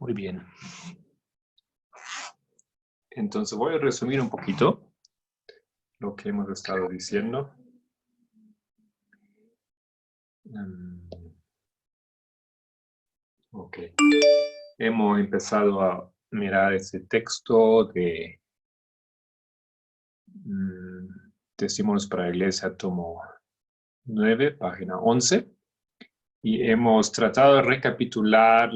Muy bien. Entonces voy a resumir un poquito lo que hemos estado diciendo. Ok. Hemos empezado a mirar ese texto de Testimonios para la Iglesia, tomo 9, página 11. Y hemos tratado de recapitular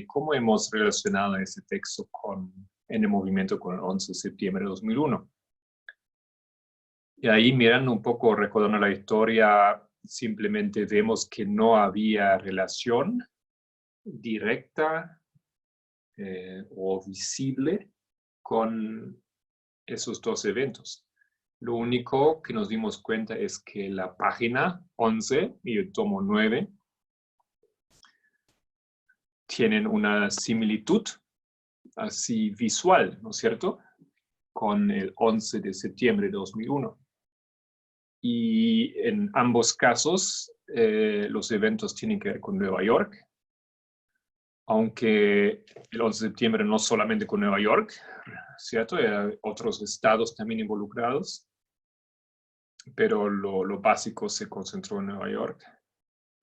cómo hemos relacionado ese texto en el movimiento con el 11 de septiembre de 2001. Y ahí mirando un poco, recordando la historia, simplemente vemos que no había relación directa o visible con esos dos eventos. Lo único que nos dimos cuenta es que la página 11 y el tomo 9 tienen una similitud así visual, ¿no es cierto?, con el 11 de septiembre de 2001. Y en ambos casos, los eventos tienen que ver con Nueva York, aunque el 11 de septiembre no solamente con Nueva York, ¿cierto? Hay otros estados también involucrados, pero lo básico se concentró en Nueva York.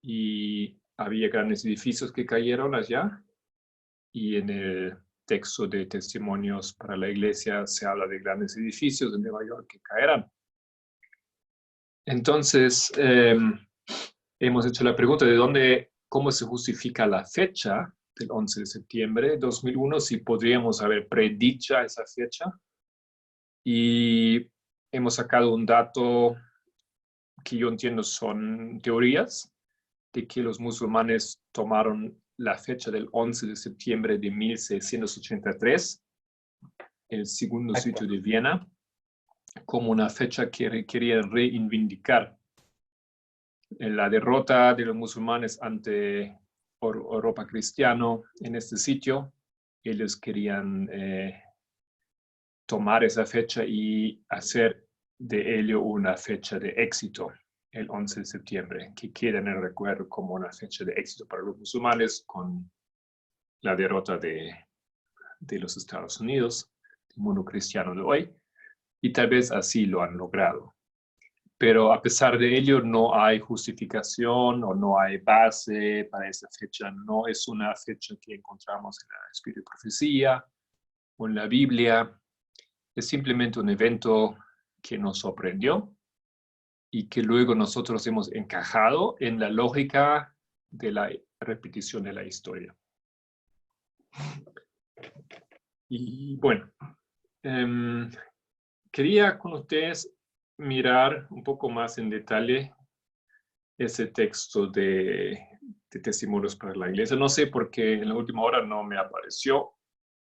Y había grandes edificios que cayeron allá, y en el texto de Testimonios para la Iglesia se habla de grandes edificios de Nueva York que caerán. Entonces, hemos hecho la pregunta de cómo se justifica la fecha del 11 de septiembre de 2001, si podríamos haber predicha esa fecha. Y hemos sacado un dato que yo entiendo son teorías, de que los musulmanes tomaron la fecha del 11 de septiembre de 1683, el segundo sitio de Viena, como una fecha que querían reivindicar la derrota de los musulmanes ante Europa cristiana en este sitio. Ellos querían tomar esa fecha y hacer de ello una fecha de éxito, el 11 de septiembre, que queda en el recuerdo como una fecha de éxito para los musulmanes con la derrota de los Estados Unidos, del mundo cristiano de hoy, y tal vez así lo han logrado. Pero a pesar de ello no hay justificación o no hay base para esa fecha. No es una fecha que encontramos en la Espíritu de Profecía o en la Biblia. Es simplemente un evento que nos sorprendió y que luego nosotros hemos encajado en la lógica de la repetición de la historia. Y bueno, quería con ustedes mirar un poco más en detalle ese texto de Testimonios para la Iglesia. No sé por qué en la última hora no me apareció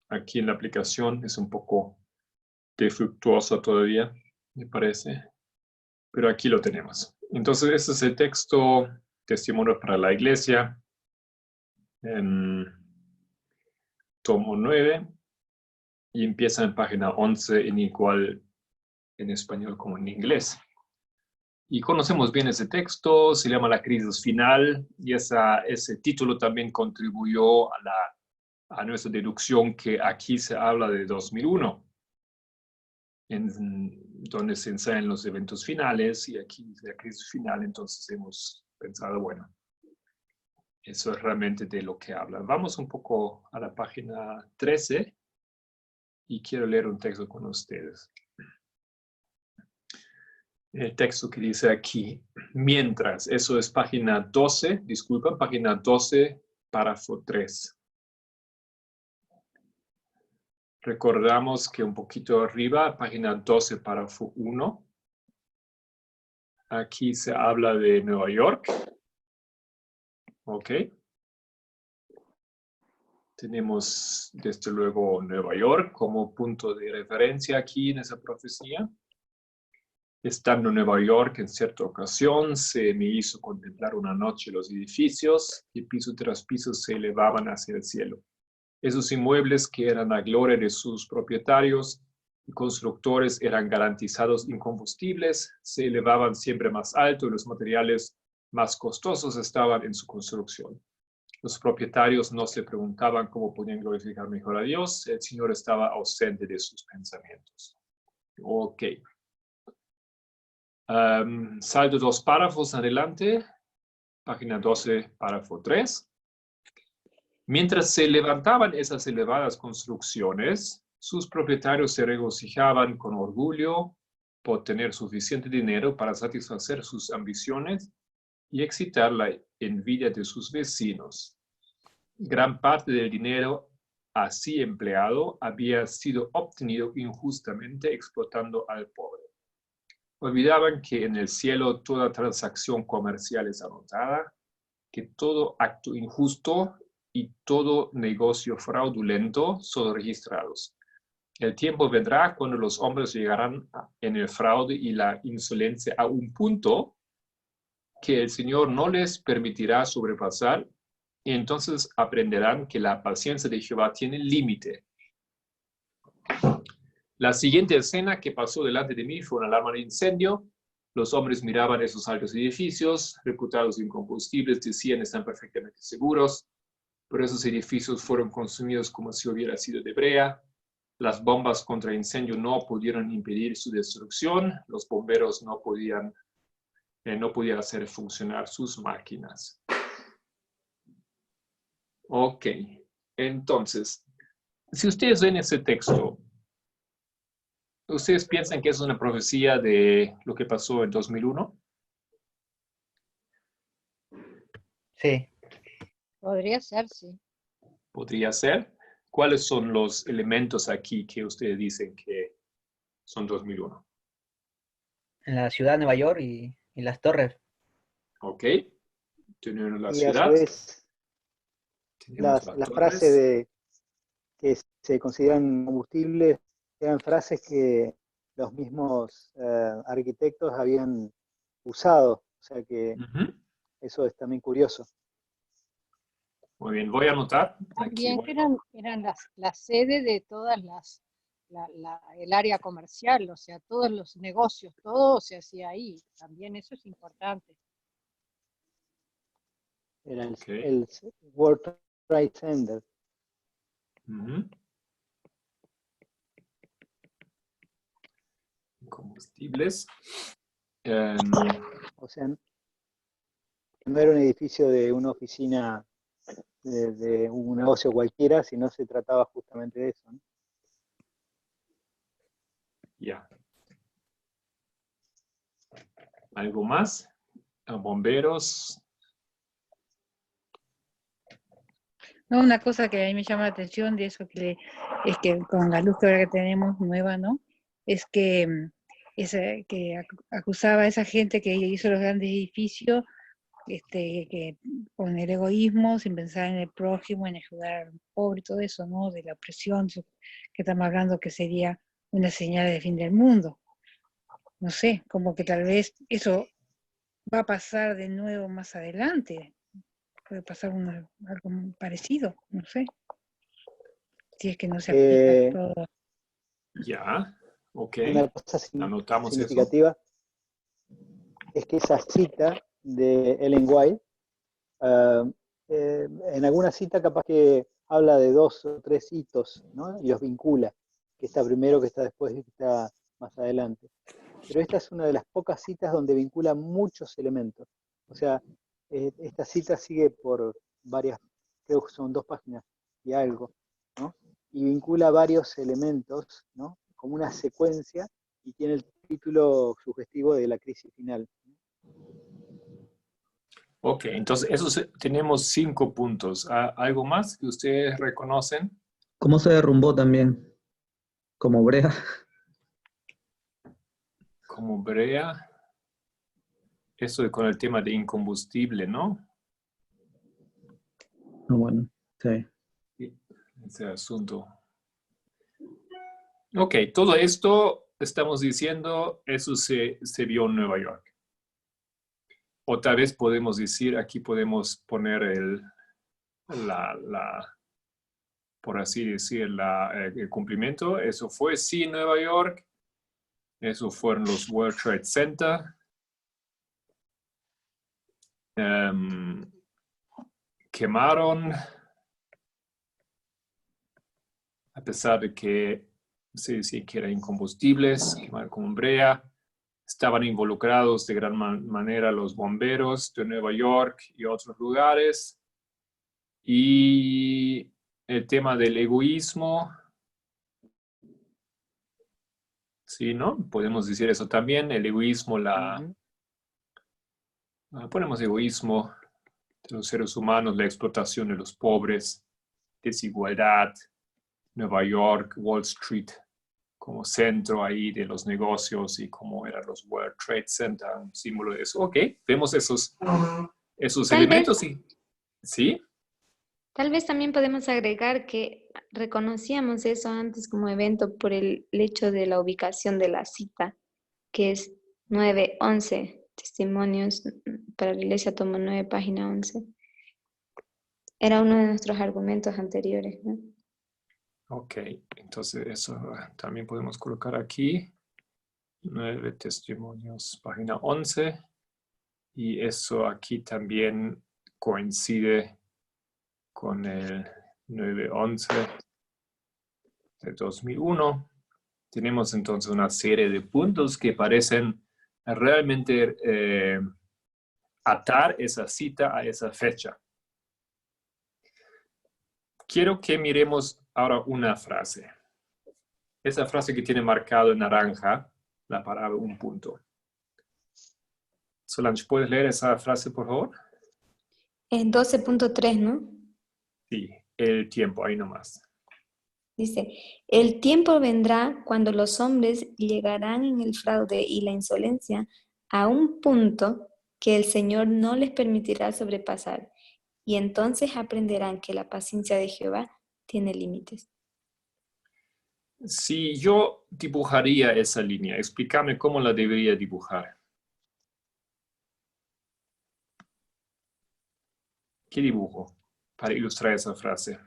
aquí en la aplicación. Es un poco defectuoso todavía, me parece. Pero aquí lo tenemos. Entonces, este es el texto, Testimonios para la Iglesia, tomo 9, y empieza en página 11, en igual en español como en inglés. Y conocemos bien ese texto, se llama La crisis final, y ese título también contribuyó a nuestra deducción que aquí se habla de 2001, donde se ensayan los eventos finales, y aquí la crisis final. Entonces hemos pensado, bueno, eso es realmente de lo que habla. Vamos un poco a la página 13, y quiero leer un texto con ustedes. El texto que dice aquí, mientras, eso es página 12, disculpa, página 12, párrafo 3. Recordamos que un poquito arriba, página 12, párrafo 1, aquí se habla de Nueva York. Ok. Tenemos desde luego Nueva York como punto de referencia aquí en esa profecía. Estando en Nueva York, en cierta ocasión, se me hizo contemplar una noche los edificios, y piso tras piso se elevaban hacia el cielo. Esos inmuebles, que eran la gloria de sus propietarios y constructores, eran garantizados incombustibles, se elevaban siempre más alto y los materiales más costosos estaban en su construcción. Los propietarios no se preguntaban cómo podían glorificar mejor a Dios. El Señor estaba ausente de sus pensamientos. Ok. Salto 2 párrafos adelante. Página 12, párrafo 3. Mientras se levantaban esas elevadas construcciones, sus propietarios se regocijaban con orgullo por tener suficiente dinero para satisfacer sus ambiciones y excitar la envidia de sus vecinos. Gran parte del dinero así empleado había sido obtenido injustamente explotando al pobre. Olvidaban que en el cielo toda transacción comercial es anotada, que todo acto injusto y todo negocio fraudulento son registrados. El tiempo vendrá cuando los hombres llegarán en el fraude y la insolencia a un punto que el Señor no les permitirá sobrepasar, y entonces aprenderán que la paciencia de Jehová tiene límite. La siguiente escena que pasó delante de mí fue una alarma de incendio. Los hombres miraban esos altos edificios, reputados incombustibles, decían están perfectamente seguros, pero esos edificios fueron consumidos como si hubiera sido de brea. Las bombas contra incendio no pudieron impedir su destrucción. Los bomberos no podían hacer funcionar sus máquinas. Ok, entonces, si ustedes ven ese texto, ¿ustedes piensan que es una profecía de lo que pasó en 2001? Sí. Podría ser, sí. Podría ser. ¿Cuáles son los elementos aquí que ustedes dicen que son 2001? En la ciudad de Nueva York y las torres. Ok. Tenemos la Y a su ciudad. vez, Tenemos la las frase torres. de que se consideran combustibles eran frases que los mismos arquitectos habían usado. O sea que Ujú. eso es también curioso. Muy bien, voy a anotar. Aquí También que eran la sede de todas el área comercial, o sea, todos los negocios, todo se hacía ahí. También eso es importante. Era Ok. el World Trade Center. Ujú. Combustibles. O sea, no era un edificio de una oficina de un negocio cualquiera, sino se trataba justamente de eso, ¿no? Ya. ¿Algo más? Bomberos. No, una cosa que a mí me llama la atención de eso es que con la luz que ahora que tenemos nueva, ¿no? Es que, acusaba a esa gente que hizo los grandes edificios, que con el egoísmo, sin pensar en el prójimo, en ayudar al pobre y todo eso, ¿no? De la opresión, que estamos hablando que sería una señal de fin del mundo. No sé, como que tal vez eso va a pasar de nuevo más adelante. Puede pasar algo parecido, no sé. Si es que no se aplica todo. Ya. Ok. Una cosa Anotamos eso. significativa es que esa cita de Ellen White, en alguna cita capaz que habla de 2 o 3 hitos, ¿no? Y los vincula, que está primero, que está después y que está más adelante. Pero esta es una de las pocas citas donde vincula muchos elementos. O sea, esta cita sigue por varias, creo que son 2 páginas y algo, ¿no? Y vincula varios elementos, ¿no? Como una secuencia, y tiene el título sugestivo de la crisis final. Ok, entonces tenemos 5 puntos. ¿Algo más que ustedes reconocen? ¿Cómo se derrumbó también? Como brea. Como brea. Eso con el tema de incombustible, ¿no? Bueno, sí. Ese asunto. Ok, todo esto estamos diciendo, eso se vio en Nueva York. O tal vez podemos decir, aquí podemos poner por así decir, el cumplimiento. Eso fue sí en Nueva York. Eso fueron los World Trade Center. ¿Qué quemaron, a pesar de que se decía que eran incombustibles, quemaron con brea. Estaban involucrados de gran manera los bomberos de Nueva York y otros lugares. Y el tema del egoísmo, sí, ¿no? Podemos decir eso también, el egoísmo, ponemos egoísmo de los seres humanos, la explotación de los pobres, desigualdad, Nueva York, Wall Street, como centro ahí de los negocios y como eran los World Trade Center, un símbolo de eso. Ok, vemos esos elementos, ¿sí? Tal vez también podemos agregar que reconocíamos eso antes como evento por el hecho de la ubicación de la cita, que es 9:11, Testimonios para la Iglesia, tomo 9, página 11. Era uno de nuestros argumentos anteriores, ¿no? Ok, entonces eso también podemos colocar aquí. 9 Testimonios, página 11. Y eso aquí también coincide con el 9:11 de 2001. Tenemos entonces una serie de puntos que parecen realmente atar esa cita a esa fecha. Quiero que miremos ahora una frase. Esa frase que tiene marcado en naranja la palabra un punto. Solange, ¿puedes leer esa frase, por favor? En 12.3, ¿no? Sí, el tiempo, ahí nomás. Dice, el tiempo vendrá cuando los hombres llegarán en el fraude y la insolencia a un punto que el Señor no les permitirá sobrepasar, y entonces aprenderán que la paciencia de Jehová tiene límites. Si yo dibujaría esa línea, explícame cómo la debería dibujar. ¿Qué dibujo para ilustrar esa frase?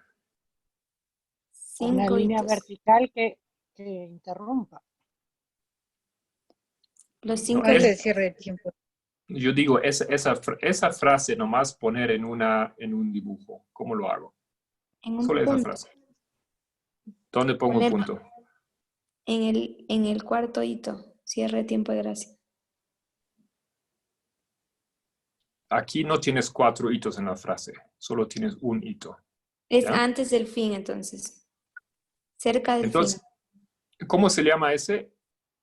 Una 5 línea hitos. vertical que interrumpa. Los No, 5 Antes del hitos. cierre de tiempo. Yo digo, esa frase nomás poner en un dibujo. ¿Cómo lo hago? En un Solo esa punto. frase. ¿Dónde pongo el Poner punto? en el cuarto hito, cierre de tiempo de gracia. Aquí no tienes 4 hitos en la frase, solo tienes un hito. Es ¿Ya? antes del fin, entonces. Cerca del Entonces, fin. ¿cómo se llama ese?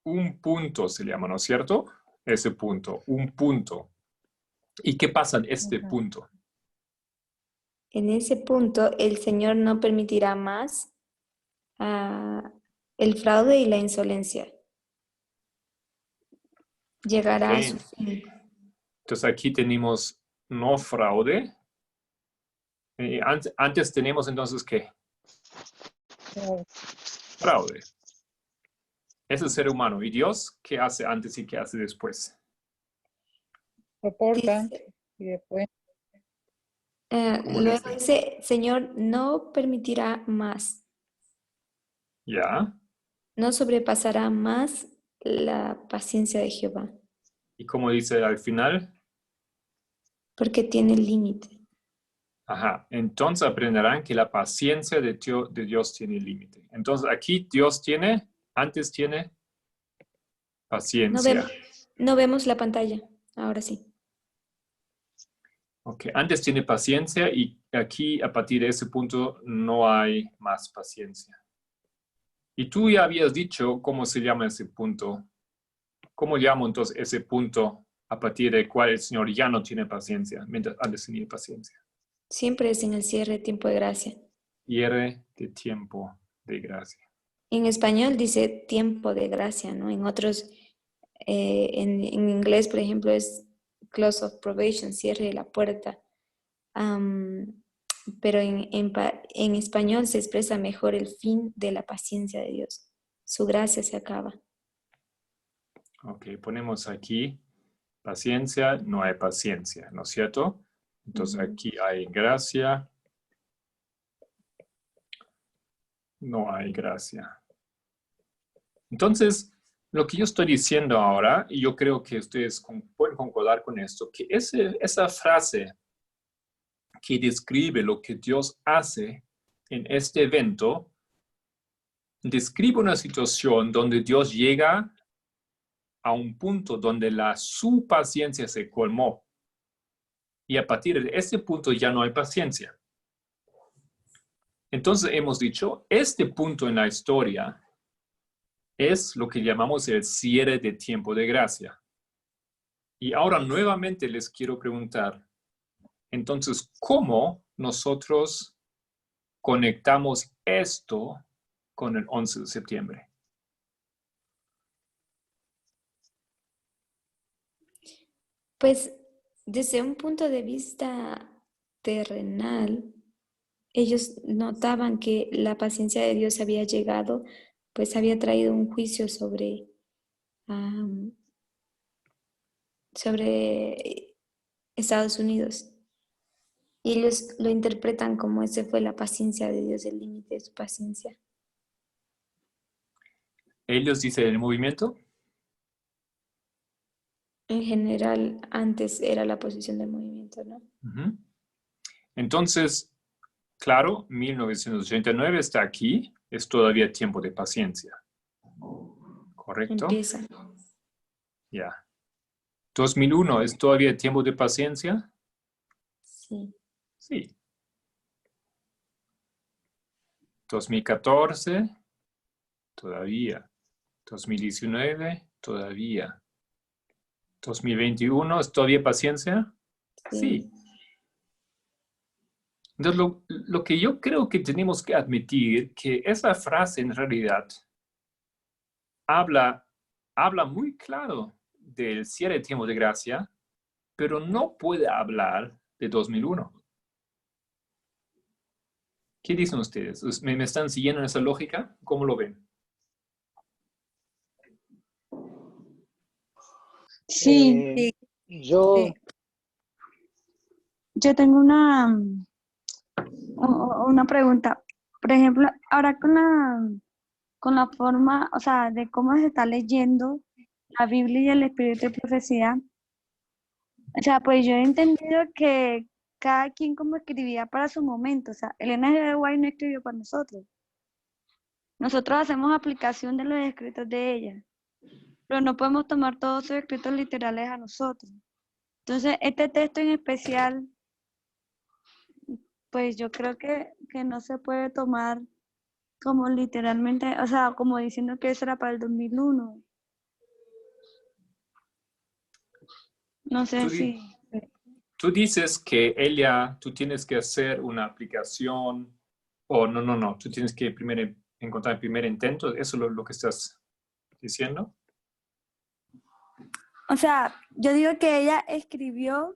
Un punto se llama, ¿no es cierto? Ese punto, un punto. ¿Y qué pasa en este Ajá. punto? En ese punto, el Señor no permitirá más el fraude y la insolencia. Llegará a su Ok. fin. Entonces aquí tenemos no fraude. Antes tenemos entonces ¿qué? Fraude. Es el ser humano. ¿Y Dios qué hace antes y qué hace después? Soporta Dice, y después ¿Cómo luego dice? dice, Señor no permitirá más, ¿Ya? no sobrepasará más la paciencia de Jehová, ¿Y cómo dice al final? porque tiene límite. Ajá. Entonces aprenderán que la paciencia de Dios tiene límite. Entonces aquí Dios antes tiene paciencia. No vemos la pantalla, ahora sí. Ok, antes tiene paciencia y aquí a partir de ese punto no hay más paciencia. Y tú ya habías dicho cómo se llama ese punto. ¿Cómo llamo entonces ese punto a partir del cual el Señor ya no tiene paciencia, mientras antes tenía paciencia? Siempre es en el cierre de tiempo de gracia. Cierre de tiempo de gracia. En español dice tiempo de gracia, ¿no? En otros, en inglés, por ejemplo, es close of probation, cierre de la puerta. Pero en español se expresa mejor el fin de la paciencia de Dios. Su gracia se acaba. Ok, ponemos aquí paciencia, no hay paciencia, ¿no es cierto? Entonces aquí hay gracia, no hay gracia. Entonces, lo que yo estoy diciendo ahora, y yo creo que ustedes pueden concordar con esto, que esa frase que describe lo que Dios hace en este evento, describe una situación donde Dios llega a un punto donde su paciencia se colmó. Y a partir de ese punto ya no hay paciencia. Entonces hemos dicho, este punto en la historia es lo que llamamos el cierre de tiempo de gracia. Y ahora nuevamente les quiero preguntar, entonces, ¿cómo nosotros conectamos esto con el 11 de septiembre? Pues desde un punto de vista terrenal, ellos notaban que la paciencia de Dios había llegado, pues había traído un juicio sobre Estados Unidos. Y ellos lo interpretan como ese fue la paciencia de Dios, el límite de su paciencia. Ellos dicen el movimiento. En general, antes era la posición del movimiento, ¿no? Uh-huh. Entonces, claro, 1989 está aquí, es todavía tiempo de paciencia. ¿Correcto? Empieza. Ya. 2001, ¿es todavía tiempo de paciencia? Sí. Sí. 2014, todavía. 2019, todavía. 2021, ¿es todavía paciencia? Sí. Entonces, lo que yo creo que tenemos que admitir, que esa frase en realidad habla muy claro del cierre de tiempo de gracia, pero no puede hablar de 2001. ¿Qué dicen ustedes? ¿Me están siguiendo en esa lógica? ¿Cómo lo ven? Sí, Yo, yo tengo una pregunta. Por ejemplo, ahora con la forma, o sea, de cómo se está leyendo la Biblia y el Espíritu de Profecía, o sea, pues yo he entendido que cada quien como escribía para su momento, o sea, Elena G. White no escribió para nosotros. Nosotros hacemos aplicación de los escritos de ella, pero no podemos tomar todos sus escritos literales a nosotros. Entonces, este texto en especial, pues yo creo que no se puede tomar como literalmente, o sea, como diciendo que eso era para el 2001. No sé si... Tú dices que tú tienes que hacer una aplicación, o no, tú tienes que primero encontrar el primer intento, ¿eso es lo que estás diciendo? O sea, yo digo que ella escribió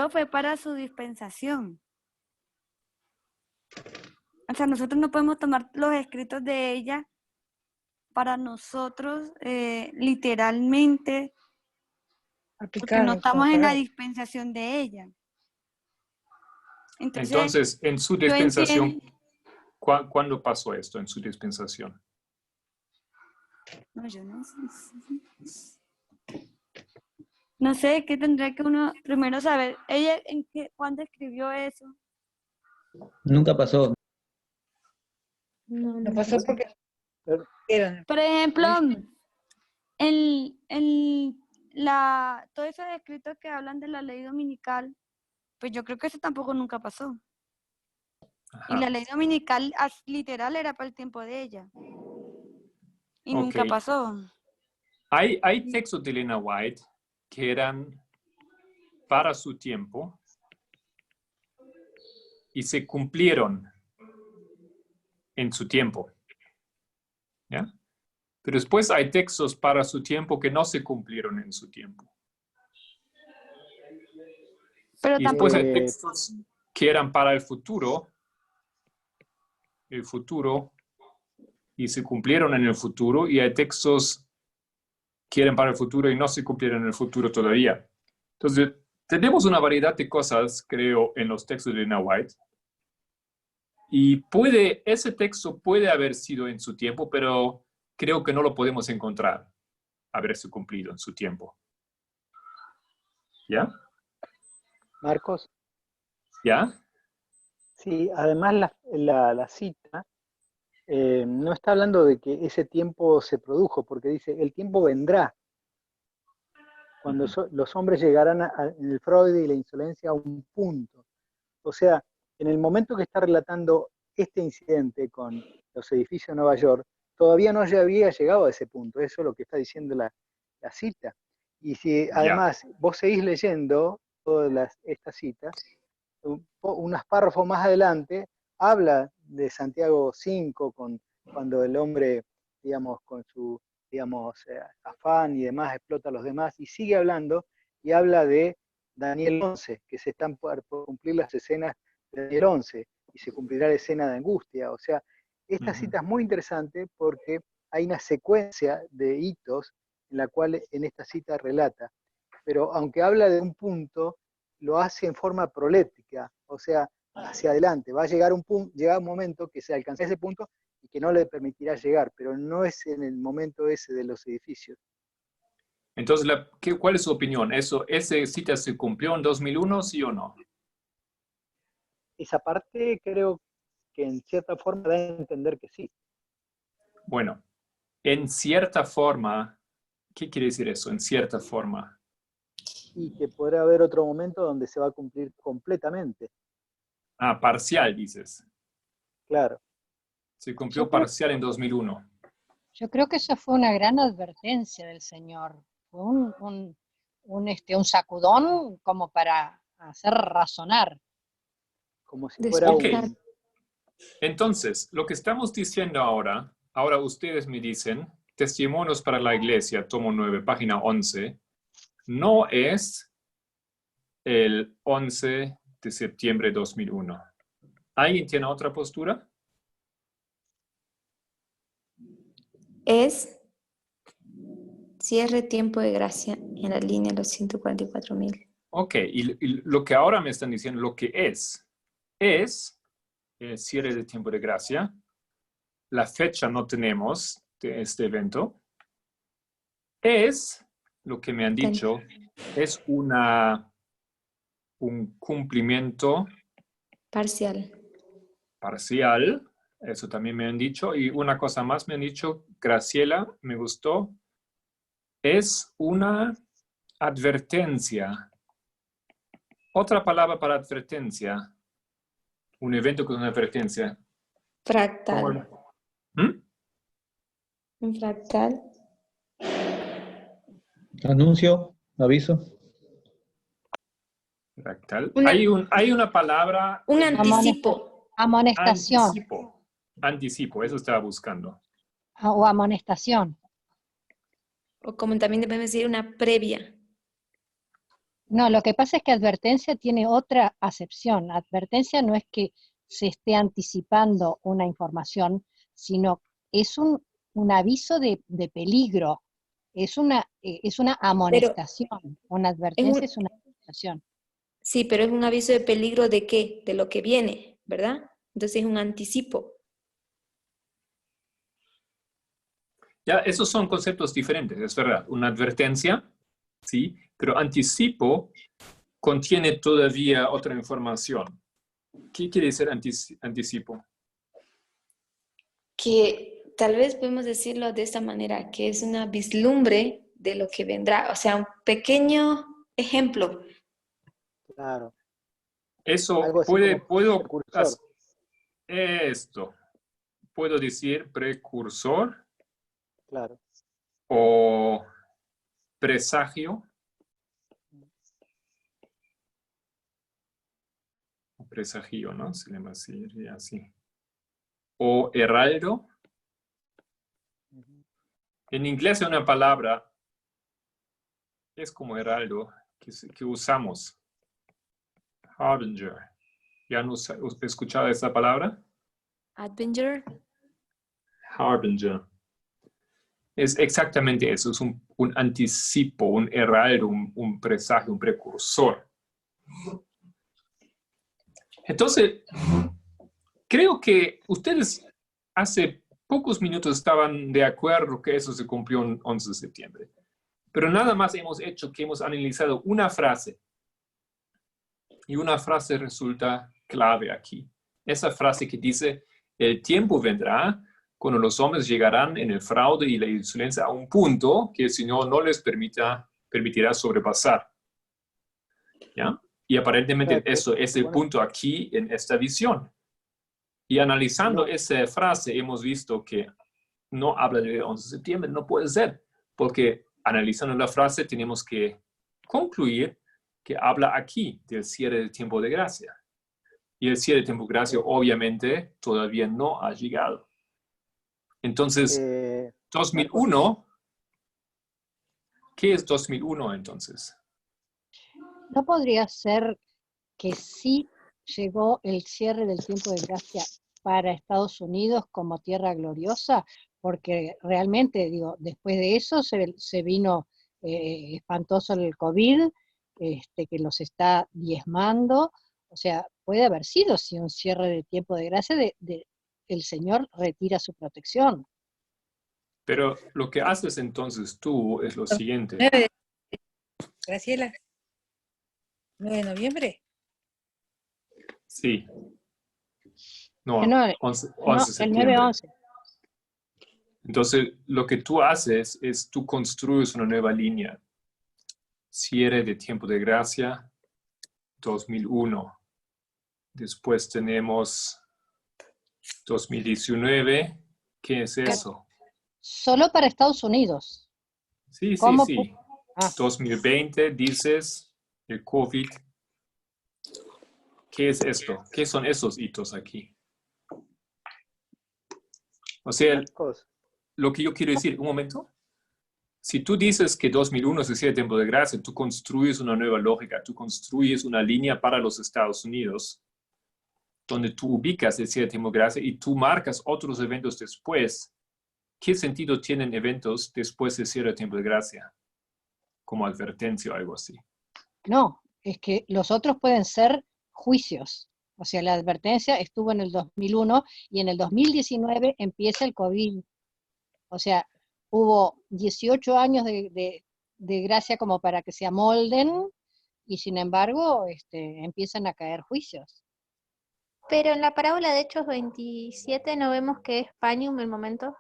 fue para su dispensación. O sea, nosotros no podemos tomar los escritos de ella para nosotros literalmente, porque no estamos en la dispensación de ella. Entonces, en su dispensación, ¿cuándo pasó esto en su dispensación? No, yo no sé. No sé, ¿qué tendría que uno primero saber? ¿Ella cuándo escribió eso? Nunca pasó. No pasó porque... Por ejemplo, todos esos escritos que hablan de la ley dominical, pues yo creo que eso tampoco nunca pasó. Ajá. Y la ley dominical literal era para el tiempo de ella. Y nunca Ok. pasó. Hay textos de Elena White que eran para su tiempo y se cumplieron en su tiempo. ¿Ya? Pero después hay textos para su tiempo que no se cumplieron en su tiempo. Pero Y después hay textos que eran para el futuro, y se cumplieron en el futuro, y hay textos que eran para el futuro y no se cumplieron en el futuro todavía. Entonces, tenemos una variedad de cosas, creo, en los textos de Elena White. Y ese texto puede haber sido en su tiempo, pero creo que no lo podemos encontrar haberse cumplido en su tiempo. ¿Ya? Marcos, ¿Ya? sí, además la cita no está hablando de que ese tiempo se produjo, porque dice, el tiempo vendrá, cuando los hombres llegarán en el Freud y la insolencia a un punto. O sea, en el momento que está relatando este incidente con los edificios de Nueva York, todavía no había llegado a ese punto, eso es lo que está diciendo la cita. Y si además vos seguís leyendo todas estas citas, unos párrafos más adelante, habla de Santiago 5, cuando el hombre, digamos, con su, digamos, afán y demás, explota a los demás, y sigue hablando, y habla de Daniel 11, que se están por cumplir las escenas de Daniel 11, y se cumplirá la escena de angustia. O sea, esta cita es muy interesante porque hay una secuencia de hitos en la cual en esta cita relata, pero aunque habla de un punto, lo hace en forma prolética, o sea, hacia adelante. Va a llegar un momento que se alcance ese punto y que no le permitirá llegar, pero no es en el momento ese de los edificios. Entonces, ¿cuál es su opinión? ¿Esa cita se cumplió en 2001, sí o no? Esa parte creo que en cierta forma da a entender que sí. Bueno, en cierta forma, ¿qué quiere decir eso? En cierta forma. Y que podrá haber otro momento donde se va a cumplir completamente. Ah, parcial, dices. Claro. Se cumplió parcial en 2001. Yo creo que eso fue una gran advertencia del Señor. Fue un sacudón como para hacer razonar. Como si fuera un... Entonces, lo que estamos diciendo ahora ustedes me dicen, Testimonios para la Iglesia, tomo 9, página 11, no es el 11 de septiembre de 2001. ¿Alguien tiene otra postura? Es cierre tiempo de gracia en la línea de los 144,000. Ok, y lo que ahora me están diciendo, lo que es el cierre de tiempo de gracia. La fecha no tenemos de este evento. Es, lo que me han dicho, es un cumplimiento parcial. Parcial, eso también me han dicho. Y una cosa más me han dicho, Graciela, me gustó, es una advertencia. Otra palabra para advertencia. Un evento con una advertencia. Fractal. Un fractal. Anuncio, aviso. Fractal. Hay una palabra. Un anticipo. Amonestación. Anticipo, eso estaba buscando. O amonestación. O como también debemos decir una previa. No, lo que pasa es que advertencia tiene otra acepción. Advertencia no es que se esté anticipando una información, sino es un aviso de peligro. Es una amonestación. Una advertencia es una amonestación. Sí, pero es un aviso de peligro ¿de qué? De lo que viene, ¿verdad? Entonces es un anticipo. Ya, esos son conceptos diferentes, es verdad. Una advertencia, sí, pero anticipo contiene todavía otra información. ¿Qué quiere decir anticipo? Que tal vez podemos decirlo de esta manera, que es una vislumbre de lo que vendrá. O sea, un pequeño ejemplo. Claro. Eso puedo hacer esto. Puedo decir precursor. Claro. O presagio. Presagio, ¿no? Se llama así. O heraldo. En inglés hay una palabra, es como heraldo, que usamos. Harbinger. ¿Ya han escuchado esa palabra? Harbinger. Harbinger. Es exactamente eso, es un anticipo, un heraldo, un presagio, un precursor. Entonces, creo que ustedes hace pocos minutos estaban de acuerdo que eso se cumplió el 11 de septiembre. Pero nada más hemos hecho que hemos analizado una frase. Y una frase resulta clave aquí. Esa frase que dice, el tiempo vendrá cuando los hombres llegarán en el fraude y la insolencia a un punto que el Señor no les permitirá sobrepasar. ¿Ya? Y aparentemente eso es el punto aquí en esta visión. Y analizando esa frase hemos visto que no habla del 11 de septiembre, no puede ser, porque analizando la frase tenemos que concluir que habla aquí del cierre del tiempo de gracia. Y el cierre del tiempo de gracia obviamente todavía no ha llegado. Entonces, 2001, ¿qué es 2001 entonces? ¿No podría ser que sí llegó el cierre del tiempo de gracia para Estados Unidos como tierra gloriosa? Porque realmente, digo, después de eso se vino espantoso el COVID, que los está diezmando. O sea, puede haber sido sí un cierre de tiempo de gracia el Señor retira su protección. Pero lo que haces entonces tú es lo siguiente. 9 Graciela. 9 de noviembre. Sí. No, No, 11 no, de el septiembre. 9-11. Entonces, lo que tú haces es tú construyes una nueva línea. Cierre de tiempo de gracia, 2001. Después tenemos 2019. ¿Qué es eso? Solo para Estados Unidos. Sí, ¿Cómo sí. 2020, dices, el COVID. ¿Qué es esto? ¿Qué son esos hitos aquí? O sea, lo que yo quiero decir, un momento. Si tú dices que 2001 es el cierre de tiempo de gracia, tú construyes una nueva lógica, tú construyes una línea para los Estados Unidos, donde tú ubicas el cierre de tiempo de gracia y tú marcas otros eventos después. ¿Qué sentido tienen eventos después del cierre de tiempo de gracia? Como advertencia o algo así. No, es que los otros pueden ser juicios. O sea, la advertencia estuvo en el 2001 y en el 2019 empieza el COVID. O sea, hubo 18 años de gracia como para que se amolden y sin embargo empiezan a caer juicios. Pero en la parábola de Hechos 27 no vemos que es pañum el momento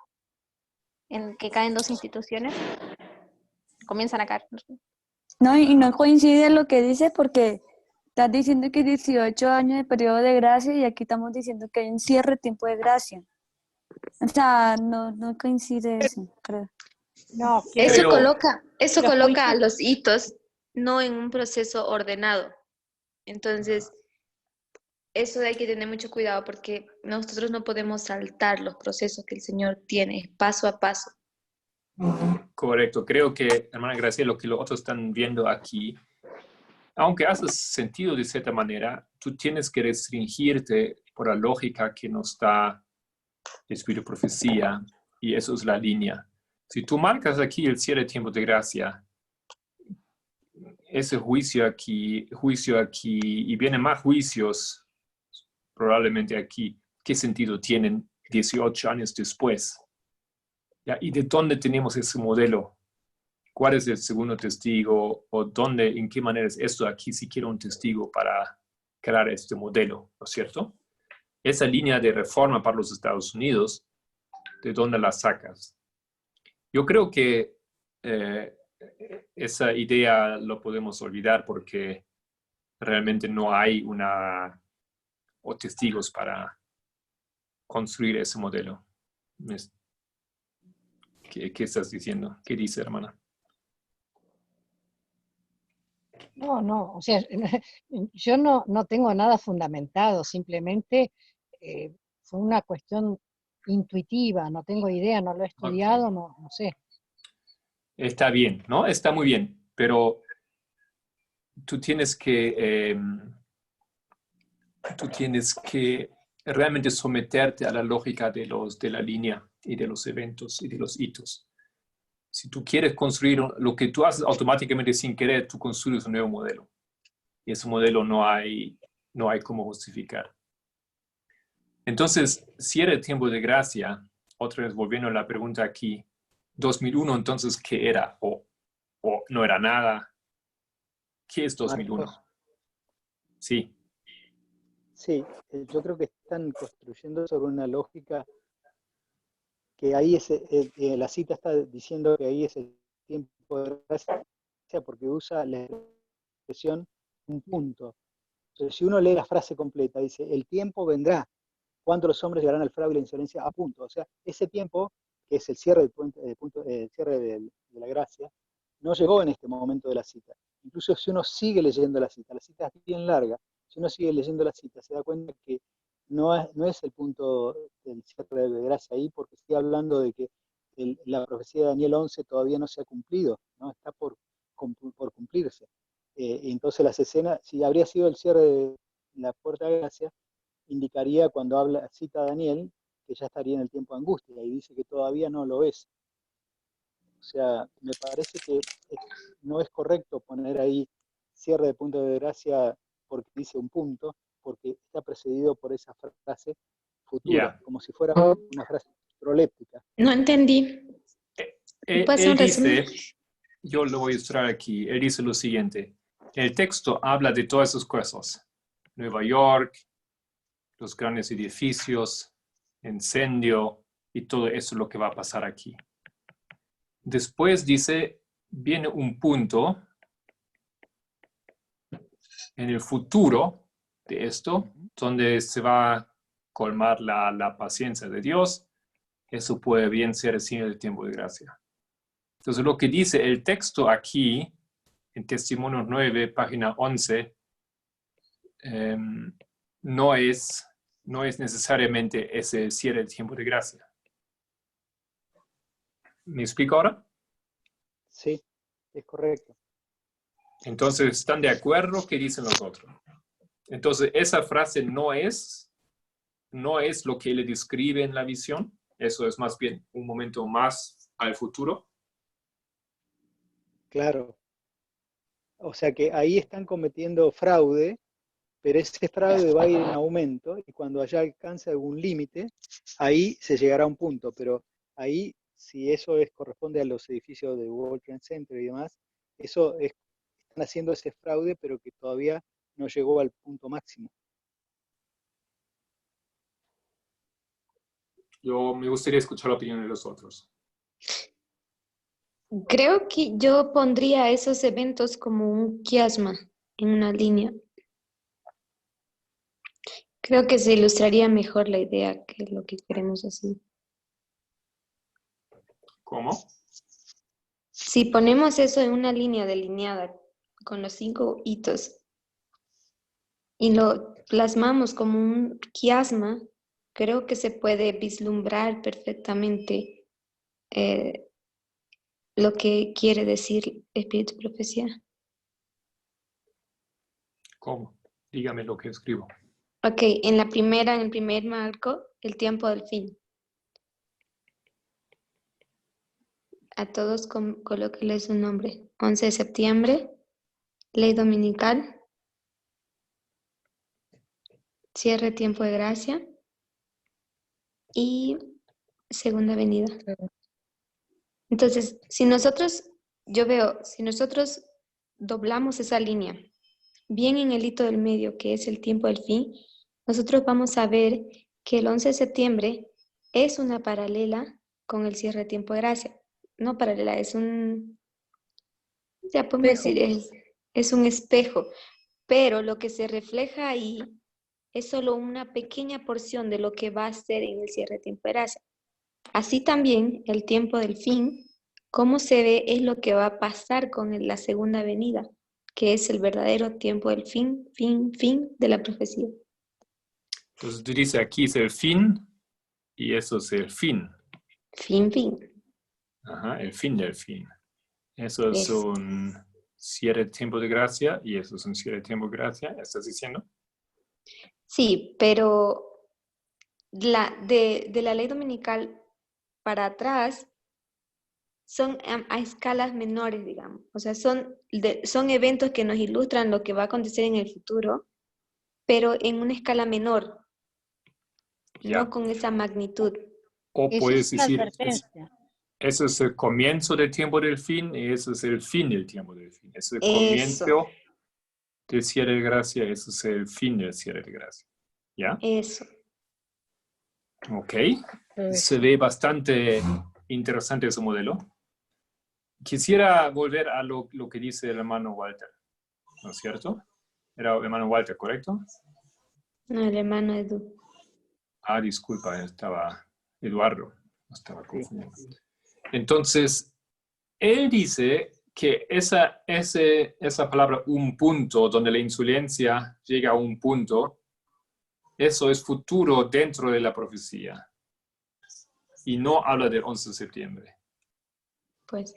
en que caen dos instituciones. Comienzan a caer. No, y no coincide lo que dice porque estás diciendo que 18 años de periodo de gracia y aquí estamos diciendo que hay un cierre de tiempo de gracia. O sea, no coincide eso, creo. No, Eso coloca a los hitos no en un proceso ordenado. Entonces, eso hay que tener mucho cuidado porque nosotros no podemos saltar los procesos que el Señor tiene paso a paso. Correcto. Creo que, hermana Graciela, lo que los otros están viendo aquí, aunque hace sentido de cierta manera, tú tienes que restringirte por la lógica que nos da el Espíritu de Profecía, y eso es la línea. Si tú marcas aquí el cierre de tiempo de gracia, ese juicio aquí, y vienen más juicios probablemente aquí, ¿qué sentido tienen 18 años después? ¿Ya? ¿Y de dónde tenemos ese modelo? ¿Cuál es el segundo testigo? ¿O dónde, en qué manera es esto aquí si quiero un testigo para crear este modelo? ¿No es cierto? Esa línea de reforma para los Estados Unidos, ¿de dónde la sacas? Yo creo que esa idea lo podemos olvidar porque realmente no hay o testigos para construir ese modelo. ¿Qué estás diciendo? ¿Qué dice, hermana? No, o sea, yo no tengo nada fundamentado, simplemente fue una cuestión intuitiva, no tengo idea, no lo he estudiado, no sé. Está bien, ¿no? Está muy bien, pero tú tienes que realmente someterte a la lógica de la línea y de los eventos y de los hitos. Si tú quieres construir lo que tú haces automáticamente sin querer, tú construyes un nuevo modelo. Y ese modelo no hay cómo justificar. Entonces, si era el tiempo de gracia, otra vez volviendo a la pregunta aquí, 2001, entonces, ¿qué era? ¿O no era nada? ¿Qué es 2001? Sí. Sí, yo creo que están construyendo sobre una lógica que ahí la cita está diciendo que ahí es el tiempo de gracia porque usa la expresión un punto. Entonces, si uno lee la frase completa, dice, el tiempo vendrá, cuando los hombres llegarán al fraude y la insolencia a punto. O sea, ese tiempo, que es el cierre, el cierre de la gracia, no llegó en este momento de la cita. Incluso si uno sigue leyendo la cita es bien larga, si uno sigue leyendo la cita, se da cuenta que no es el punto del cierre de gracia ahí, porque sigue hablando de que la profecía de Daniel 11 todavía no se ha cumplido, ¿no? Está por cumplirse. Y entonces las escenas, si habría sido el cierre de la puerta de gracia, indicaría cuando cita a Daniel que ya estaría en el tiempo de angustia, y dice que todavía no lo es. O sea, me parece que no es correcto poner ahí cierre de punto de gracia porque dice un punto, porque está precedido por esa frase futura, como si fuera una frase proléptica. No entendí. Él dice, yo lo voy a ilustrar aquí, él dice lo siguiente, el texto habla de todas esas cosas, Nueva York, los grandes edificios, incendio, y todo eso es lo que va a pasar aquí. Después dice, viene un punto en el futuro de esto, donde se va a colmar la paciencia de Dios. Eso puede bien ser el signo del tiempo de gracia. Entonces, lo que dice el texto aquí, en Testimonios 9, página 11, no es necesariamente ese cierre del tiempo de gracia. ¿Me explico ahora? Sí, es correcto. Entonces, ¿están de acuerdo? ¿Qué dicen los otros? Entonces, esa frase no es lo que él describe en la visión. Eso es más bien un momento más al futuro. Claro. O sea que ahí están cometiendo fraude, pero ese fraude va a ir en aumento y cuando allá alcance algún límite, ahí se llegará a un punto. Pero ahí, si eso corresponde a los edificios de World Trade Center y demás, están haciendo ese fraude, pero que todavía no llegó al punto máximo. Me gustaría escuchar la opinión de los otros. Creo que yo pondría esos eventos como un quiasma en una línea. Creo que se ilustraría mejor la idea que lo que queremos decir. ¿Cómo? Si ponemos eso en una línea delineada con los 5 hitos y lo plasmamos como un quiasma, creo que se puede vislumbrar perfectamente lo que quiere decir Espíritu Profecía. ¿Cómo? Dígame lo que escribo. Ok, en el primer marco, el tiempo del fin. A todos colóquenles un nombre. 11 de septiembre, ley dominical, cierre tiempo de gracia y segunda venida. Entonces, si nosotros doblamos esa línea, bien en el hito del medio, que es el tiempo del fin, nosotros vamos a ver que el 11 de septiembre es una paralela con el cierre de tiempo de gracia. No paralela, es un, ya podemos decir, es un espejo, pero lo que se refleja ahí es solo una pequeña porción de lo que va a ser en el cierre de tiempo de gracia. Así también el tiempo del fin, cómo se ve es lo que va a pasar con la segunda venida, que es el verdadero tiempo del fin de la profecía. Entonces tú dices aquí es el fin y eso es el fin. Fin. Ajá, el fin del fin. Eso es un cierre de tiempo de gracia y eso es un cierre de tiempo de gracia, ¿estás diciendo? Sí, pero de la ley dominical para atrás son a escalas menores, digamos. O sea, son eventos que nos ilustran lo que va a acontecer en el futuro, pero en una escala menor, no con esa magnitud. O Eso puedes es una decir, advertencia. eso es el comienzo del tiempo del fin y eso es el fin del tiempo del fin. Es el Eso. comienzo del cierre de gracia, eso es el fin del cierre de gracia. ¿Ya? Eso. Ok. Se ve bastante interesante ese modelo. Quisiera volver a lo que dice el hermano Walter, ¿no es cierto? Era el hermano Walter, ¿correcto? No, el hermano Edu. Ah, disculpa, estaba Eduardo. Estaba confundiendo. Entonces, él dice que esa palabra un punto, donde la insulencia llega a un punto, eso es futuro dentro de la profecía. Y no habla del 11 de septiembre. Pues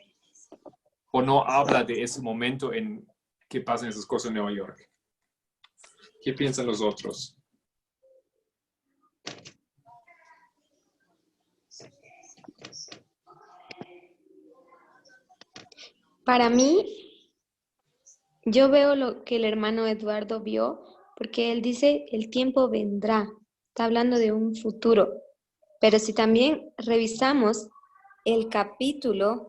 O no habla de ese momento en que pasan esas cosas en Nueva York. ¿Qué piensan los otros? para mí, yo veo lo que el hermano Eduardo vio, porque él dice, el tiempo vendrá. Está hablando de un futuro. Pero si también revisamos el capítulo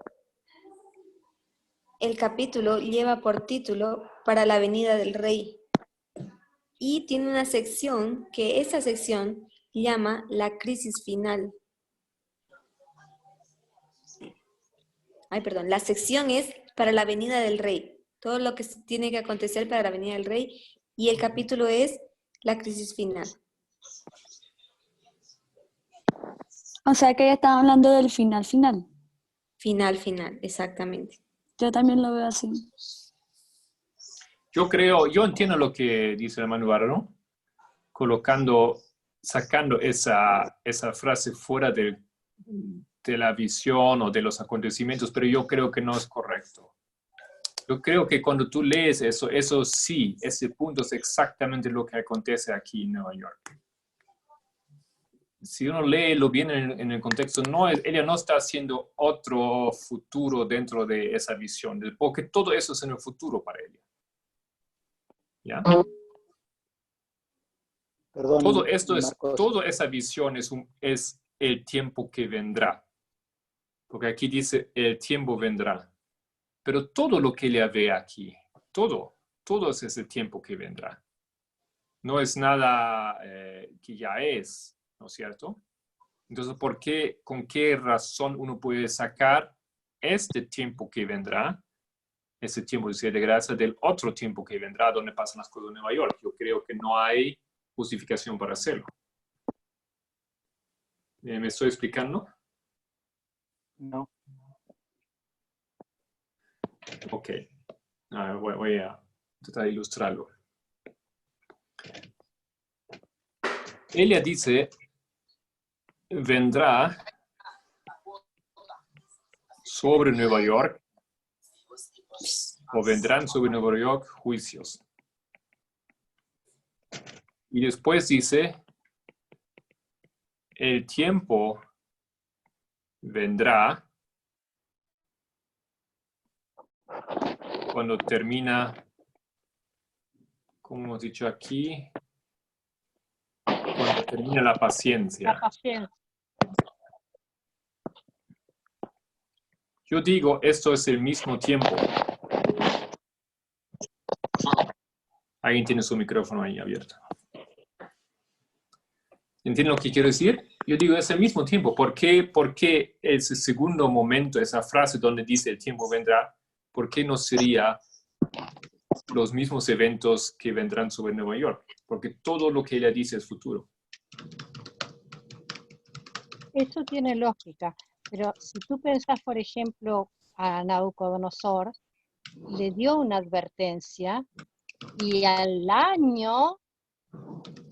lleva por título Para la venida del Rey. Y tiene una sección que esa sección llama la crisis final. La sección es para la venida del Rey. Todo lo que tiene que acontecer para la venida del Rey. Y el capítulo es la crisis final. O sea que ya están hablando del final final. Final, exactamente. Yo también lo veo así. Yo entiendo lo que dice el hermano Eduardo, sacando esa frase fuera de la visión o de los acontecimientos, pero yo creo que no es correcto. Yo creo que cuando tú lees eso sí, ese punto es exactamente lo que acontece aquí en Nueva York. Si uno lee lo bien en el contexto, ella no está haciendo otro futuro dentro de esa visión, porque todo eso es en el futuro para ella. ¿Ya? Perdón, Todo esto Marcos. toda esa visión es el tiempo que vendrá. Porque aquí dice, el tiempo vendrá. Pero todo lo que ella ve aquí, todo es ese tiempo que vendrá. No es nada que ya es, ¿no es cierto? Entonces, con qué razón uno puede sacar este tiempo que vendrá, ese tiempo de cierre de gracia, del otro tiempo que vendrá, donde pasan las cosas en Nueva York? Yo creo que no hay justificación para hacerlo. ¿Me estoy explicando? No. Ok. Voy a tratar de ilustrarlo. Ella dice, vendrá sobre Nueva York, o vendrán sobre Nueva York juicios. Y después dice, el tiempo vendrá cuando termina, como hemos dicho aquí, cuando termina la paciencia. La paciencia. Yo digo, esto es el mismo tiempo. Alguien tiene su micrófono ahí abierto. ¿Entienden lo que quiero decir? Yo digo, es el mismo tiempo. ¿Por qué ese segundo momento, esa frase donde dice el tiempo vendrá, por qué no sería los mismos eventos que vendrán sobre Nueva York? Porque todo lo que ella dice es futuro. Eso tiene lógica, pero si tú pensás, por ejemplo, a Nabucodonosor, le dio una advertencia y al año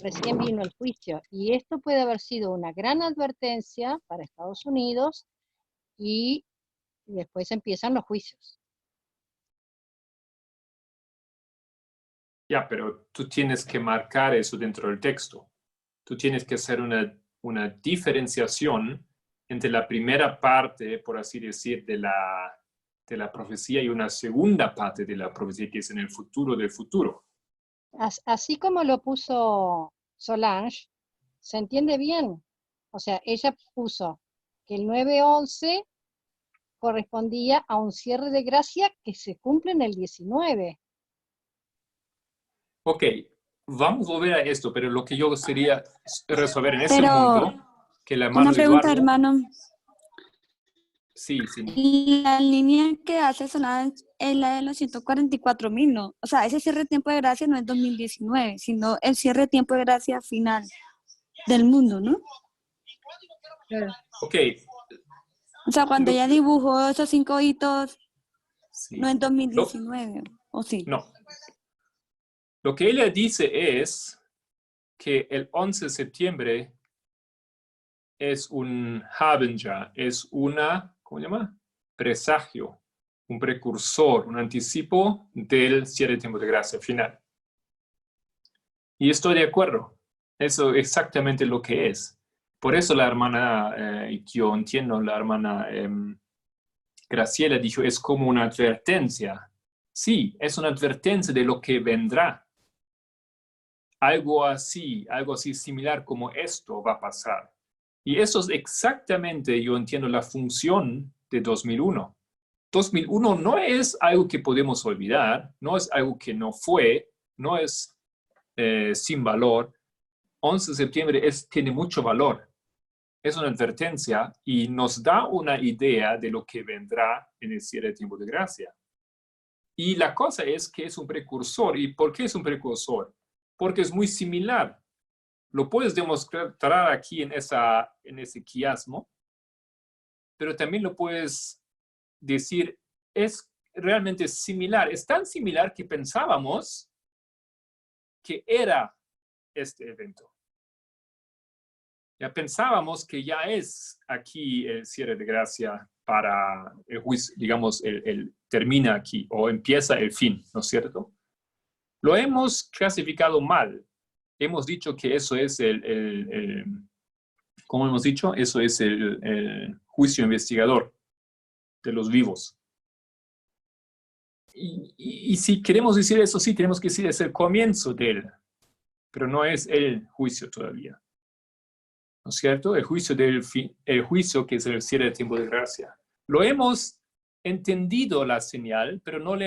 recién vino el juicio. Y esto puede haber sido una gran advertencia para Estados Unidos y después empiezan los juicios. Ya, pero tú tienes que marcar eso dentro del texto. Tú tienes que hacer una diferenciación entre la primera parte, por así decir, de la profecía y una segunda parte de la profecía que es en el futuro del futuro. Así como lo puso Solange, se entiende bien. O sea, ella puso que el 9/11 correspondía a un cierre de gracia que se cumple en el 19. Ok, vamos a volver a esto, pero lo que yo quería resolver en ese Pero, mundo, que el hermano una pregunta, Eduardo... hermano. Sí, sí. La línea que hace Solange es la de los 144.000, ¿no? O sea, ese cierre de tiempo de gracia no es 2019, sino el cierre de tiempo de gracia final del mundo, ¿no? Claro. Ok. O sea, cuando ella dibujó esos 5 hitos, Sí. no en 2019, ¿o sí? No. Lo que ella dice es que el 11 de septiembre es un Harbinger, es una, ¿cómo se llama? Presagio, un precursor, un anticipo del cierre de tiempo de gracia final. Y estoy de acuerdo. Eso es exactamente lo que es. Por eso la hermana, yo entiendo, la hermana Graciela dijo, es como una advertencia. Sí, es una advertencia de lo que vendrá. Algo así similar como esto va a pasar. Y eso es exactamente, yo entiendo, la función de 2001. 2001 no es algo que podemos olvidar, no es algo que no fue, no es sin valor. 11 de septiembre tiene mucho valor. Es una advertencia y nos da una idea de lo que vendrá en el cierre de tiempo de gracia. Y la cosa es que es un precursor. ¿Y por qué es un precursor? Porque es muy similar. Lo puedes demostrar aquí en ese quiasmo, pero también lo puedes decir, es realmente similar. Es tan similar que pensábamos que era este evento. Ya pensábamos que ya es aquí el cierre de gracia para el juicio, digamos, el termina aquí o empieza el fin, ¿no es cierto? Lo hemos clasificado mal. Hemos dicho que eso es ¿cómo hemos dicho? Eso es el juicio investigador de los vivos. Y si queremos decir eso, sí, tenemos que decir es el comienzo de él, pero no es el juicio todavía. ¿No es cierto? El juicio el juicio que es el cierre del tiempo de gracia. Lo hemos entendido la señal, pero no lo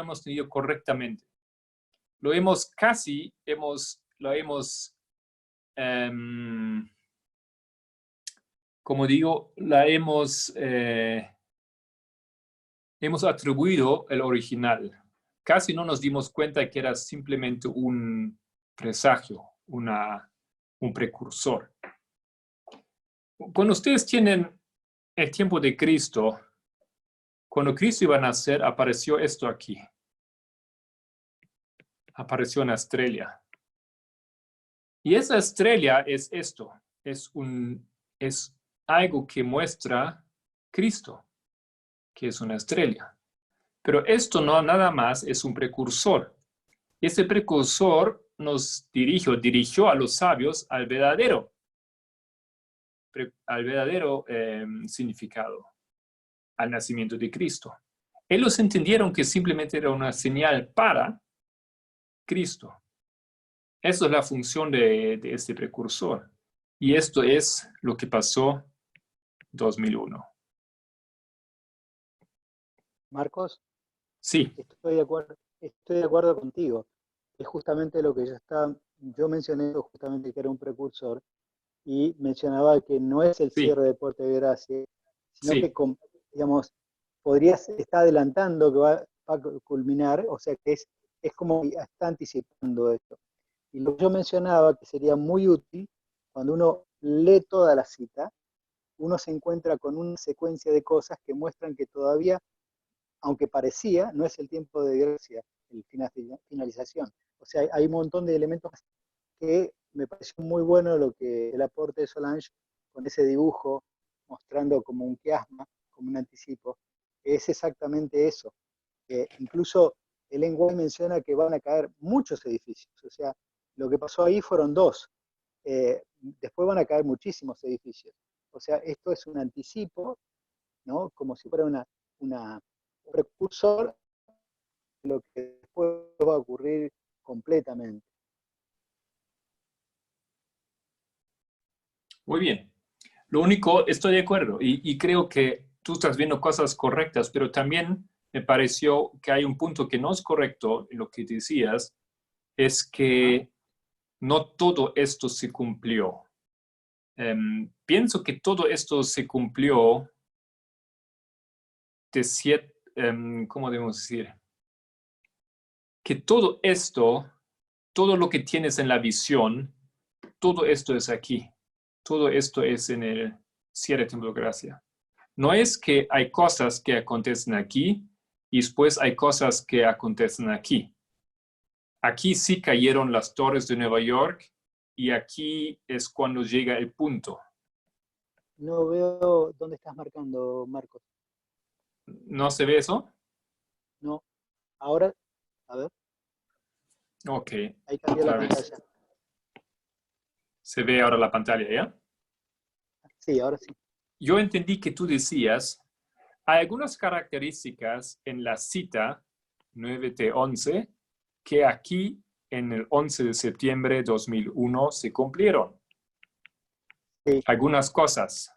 hemos entendido correctamente. Lo hemos como digo, hemos atribuido el original. Casi no nos dimos cuenta que era simplemente un presagio, un precursor. Cuando ustedes tienen el tiempo de Cristo, cuando Cristo iba a nacer, apareció esto aquí. Apareció una estrella. Y esa estrella es esto. Es algo que muestra Cristo, que es una estrella. Pero esto no nada más es un precursor. Ese precursor nos dirigió a los sabios al verdadero significado, al nacimiento de Cristo. Ellos entendieron que simplemente era una señal para Cristo. Eso es la función de este precursor. Y esto es lo que pasó en 2001. Marcos, Sí. estoy de acuerdo contigo. Es justamente lo que yo mencioné justamente que era un precursor y mencionaba que no es el cierre de Puerta de Gracia, sino que, digamos, está adelantando que va a culminar, o sea que es como está anticipando esto. Y lo que yo mencionaba que sería muy útil cuando uno lee toda la cita, uno se encuentra con una secuencia de cosas que muestran que todavía, aunque parecía, no es el tiempo de gracia, el finalización. O sea, hay un montón de elementos que me pareció muy bueno el aporte de Solange con ese dibujo, mostrando como un quiasma, como un anticipo, que es exactamente eso. Incluso Ellen White menciona que van a caer muchos edificios, o sea, lo que pasó ahí fueron 2. Después van a caer muchísimos edificios. O sea, esto es un anticipo, ¿no? Como si fuera un precursor de lo que después va a ocurrir completamente. Muy bien. Lo único, estoy de acuerdo y creo que tú estás viendo cosas correctas, pero también me pareció que hay un punto que no es correcto en lo que decías, es que no todo esto se cumplió. Pienso que todo esto se cumplió de ¿cómo debemos decir? Que todo esto, todo lo que tienes en la visión, todo esto es aquí. Todo esto es en el cierre templo de gracia. No es que hay cosas que acontecen aquí y después hay cosas que acontecen aquí. Aquí sí cayeron las torres de Nueva York y aquí es cuando llega el punto. No veo dónde estás marcando, Marcos. ¿No se ve eso? No. Ahora, a ver, Ok, ahí cambió la otra vez. pantalla. Se ve ahora la pantalla, ¿ya? Sí, ahora sí. Yo entendí que tú decías, hay algunas características en la cita 9T11 que aquí en el 11 de septiembre de 2001 se cumplieron. Sí. Algunas cosas.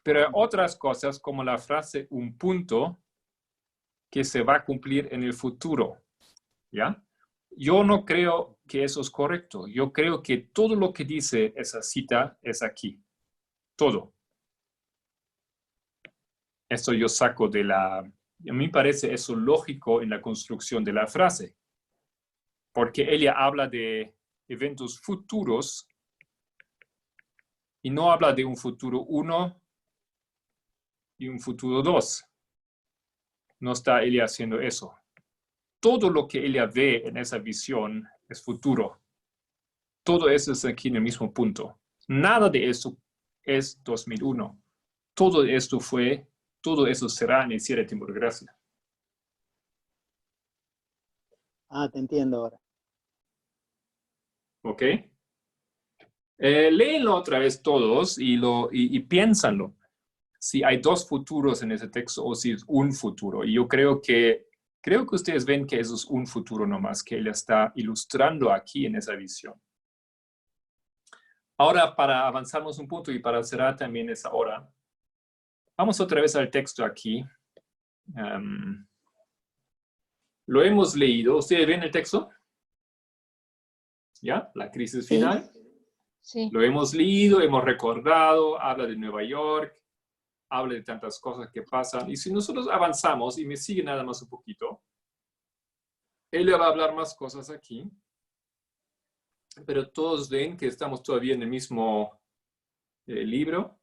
Pero hay otras cosas como la frase un punto que se va a cumplir en el futuro. ¿Ya? Yo no creo que eso es correcto. Yo creo que todo lo que dice esa cita es aquí. Todo. Esto yo saco de la... A mí me parece eso lógico en la construcción de la frase. Porque ella habla de eventos futuros y no habla de un futuro 1 y un futuro 2. No está ella haciendo eso. Todo lo que ella ve en esa visión es futuro. Todo eso es aquí en el mismo punto. Nada de eso es 2001. Todo eso será en el cierre de tiempo de gracia. Ah, te entiendo ahora. ¿Ok? Léenlo otra vez todos y piénsanlo. Si hay dos futuros en ese texto o si es un futuro. Y yo creo que ustedes ven que eso es un futuro nomás, que él está ilustrando aquí en esa visión. Ahora, para avanzarnos un punto y para cerrar también esa hora, vamos otra vez al texto aquí. Lo hemos leído. ¿Ustedes ven el texto? ¿Ya? La crisis final. Sí. Lo hemos leído, hemos recordado, habla de Nueva York, habla de tantas cosas que pasan. Y si nosotros avanzamos y me sigue nada más un poquito, él le va a hablar más cosas aquí. Pero todos ven que estamos todavía en el mismo libro.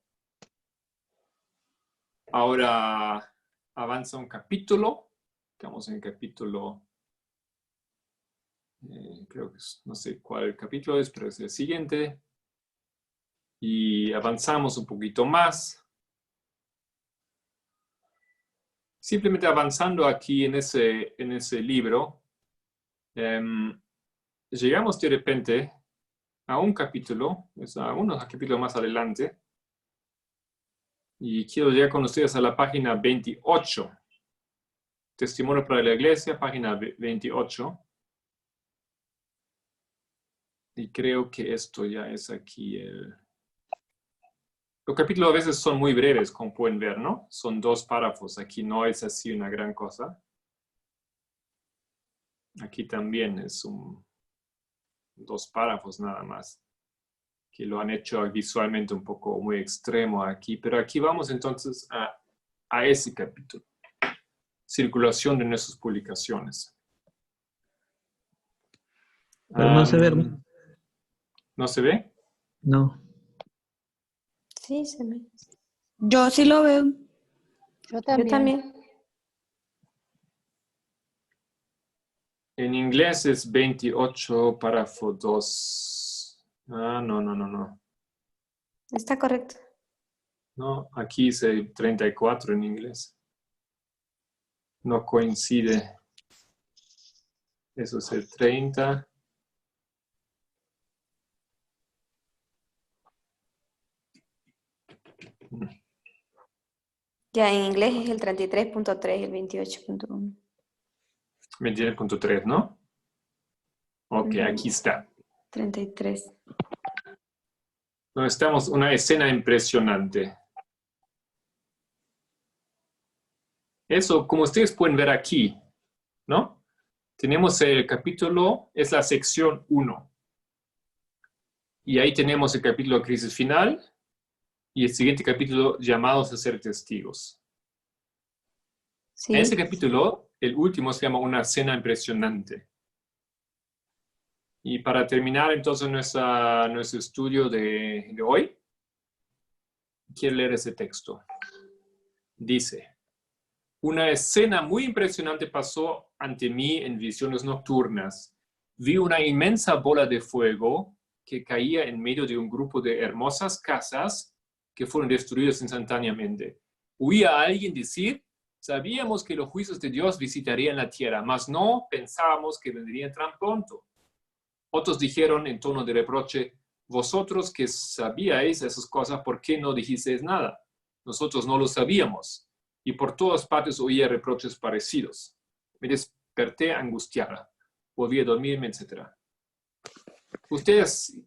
Ahora avanza un capítulo. Estamos en el capítulo, creo que no sé cuál capítulo es, pero es el siguiente. Y avanzamos un poquito más. Simplemente avanzando aquí en ese libro, llegamos de repente a un capítulo, a unos capítulos más adelante, y quiero llegar con ustedes a la página 28. Testimonio para la Iglesia, página 28. Y creo que esto ya es aquí el... Los capítulos a veces son muy breves, como pueden ver, ¿no? Son 2 párrafos. Aquí no es así una gran cosa. Aquí también es 2 párrafos nada más, que lo han hecho visualmente un poco muy extremo aquí. Pero aquí vamos entonces a ese capítulo. Circulación de nuestras publicaciones. Pero no se ve. ¿No se ve? No. Sí, se ve. Yo sí lo veo. Yo Yo también. también. En inglés es 28, párrafo 2. No. Está correcto. No, aquí dice 34 en inglés. No coincide. Eso es el 30. Ya en inglés es el 33.3 y el 28.1. 23.3, ¿no? Ok, aquí está. 33. No, estamos una escena impresionante. Eso, como ustedes pueden ver aquí, ¿no? Tenemos el capítulo, es la sección 1. Y ahí tenemos el capítulo Crisis Final y el siguiente capítulo, Llamados a ser testigos. Sí. En ese capítulo, el último se llama Una cena impresionante. Y para terminar entonces nuestro estudio de hoy, quiero leer ese texto. Dice: una escena muy impresionante pasó ante mí en visiones nocturnas. Vi una inmensa bola de fuego que caía en medio de un grupo de hermosas casas que fueron destruidas instantáneamente. Oí a alguien decir: sabíamos que los juicios de Dios visitarían la tierra, mas no pensábamos que vendrían tan pronto. Otros dijeron en tono de reproche: vosotros que sabíais esas cosas, ¿por qué no dijisteis nada? Nosotros no lo sabíamos. Y por todas partes oía reproches parecidos. Me desperté angustiada, volví a dormirme, etc. ¿Ustedes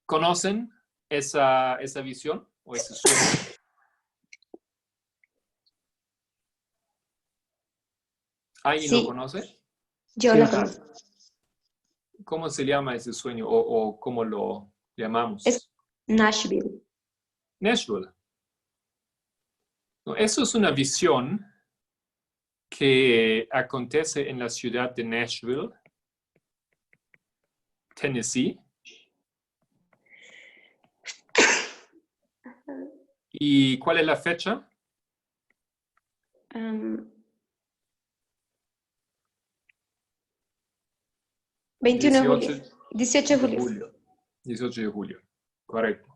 conocen esa visión o ese sueño? ¿Alguien Sí. lo conoce? Yo Sí. la conozco. ¿Cómo se llama ese sueño o cómo lo llamamos? Es Nashville. Nashville. No, eso es una visión que acontece en la ciudad de Nashville, Tennessee. ¿Y cuál es la fecha? 21 de julio. 18 de julio. 18 de julio, correcto.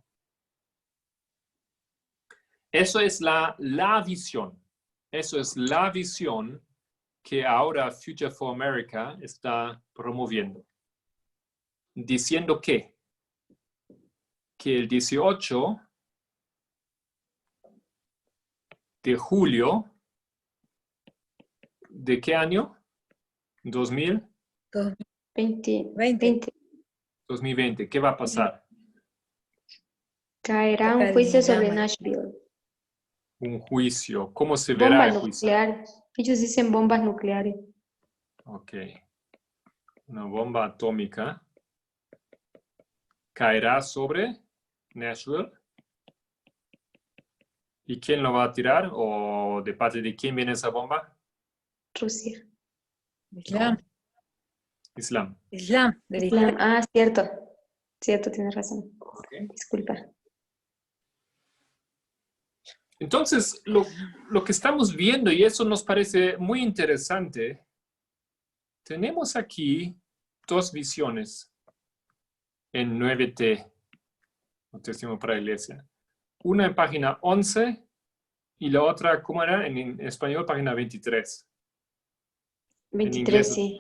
Eso es la visión. Eso es la visión que ahora Future for America está promoviendo. Diciendo que el 18 de julio, ¿de qué año? 2020. ¿Qué va a pasar? Caerá un juicio sobre Nashville. Un juicio. ¿Cómo se verá Bombas el juicio? nucleares. Ellos dicen bombas nucleares. Ok. Una bomba atómica caerá sobre Nashville. ¿Y quién lo va a tirar? ¿O de parte de quién viene esa bomba? Rusia. Islam. Islam. Islam. Del Islam. Islam. Ah, cierto. Cierto, tienes razón. Okay. Disculpa. Entonces, lo que estamos viendo, y eso nos parece muy interesante, tenemos aquí dos visiones en 9T, un testimonio para la iglesia. Una en página 11 y la otra, ¿cómo era? En español, página 23. 23, sí.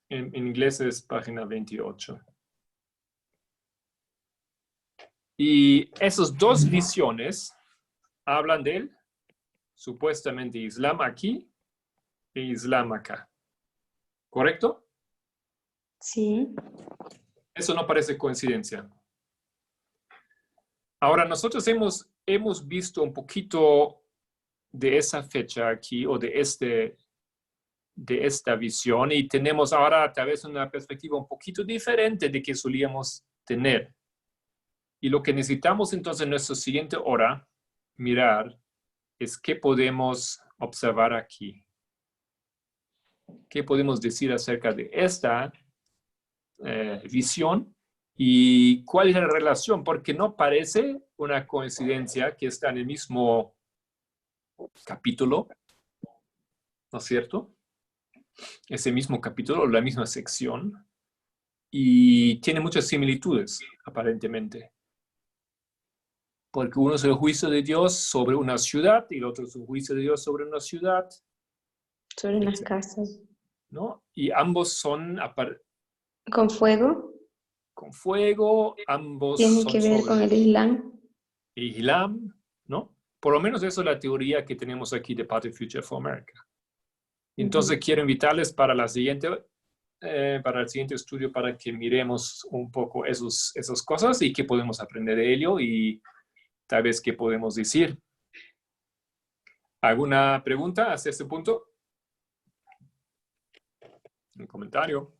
En inglés es página 28. Y esas dos visiones hablan del supuestamente Islam aquí e Islam acá. ¿Correcto? Sí. Eso no parece coincidencia. Ahora, nosotros hemos visto un poquito de esa fecha aquí o de esta visión y tenemos ahora tal vez una perspectiva un poquito diferente de que solíamos tener. Y lo que necesitamos entonces en nuestra siguiente hora mirar es qué podemos observar aquí. ¿Qué podemos decir acerca de esta visión? ¿Y cuál es la relación? Porque no parece una coincidencia que está en el mismo capítulo, ¿no es cierto? Ese mismo capítulo, la misma sección, y tiene muchas similitudes, aparentemente. Porque uno es el juicio de Dios sobre una ciudad y el otro es el juicio de Dios sobre una ciudad. Sobre unas casas. ¿No? Y ambos son Con fuego. con fuego, ambos Tiene son que ver sobre con el Islam. Islam, ¿no? Por lo menos eso es la teoría que tenemos aquí de parte de Future for America. Entonces quiero invitarles para el siguiente estudio para que miremos un poco esas cosas y qué podemos aprender de ello y tal vez qué podemos decir. ¿Alguna pregunta hasta este punto? ¿Un comentario?